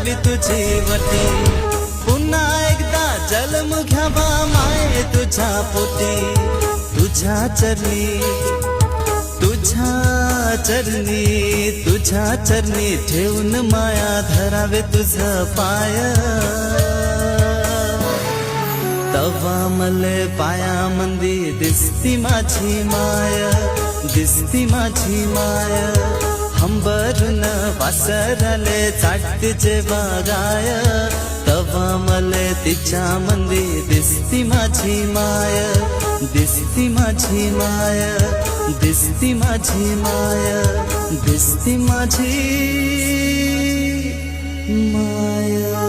धरावी तुझी वटी, पुन्हा एकदा जन्म घ्यावा माये तुझ्या पोटी. तुझ्या चरणी, तुझ्या चरणी, तुझ्या चरणी ठेवून माया धरावे तुझं पाय. तवा मले पाया मंदी दिसती माझी माय, दिसती माझी माय. हंबरून वासरले चाटते जेव्हा गाय, तवा मले तिच्या मंदी दिसती माझी माय, दिसती माझी माय, दिसती माझी माय, दिसती माझी माया.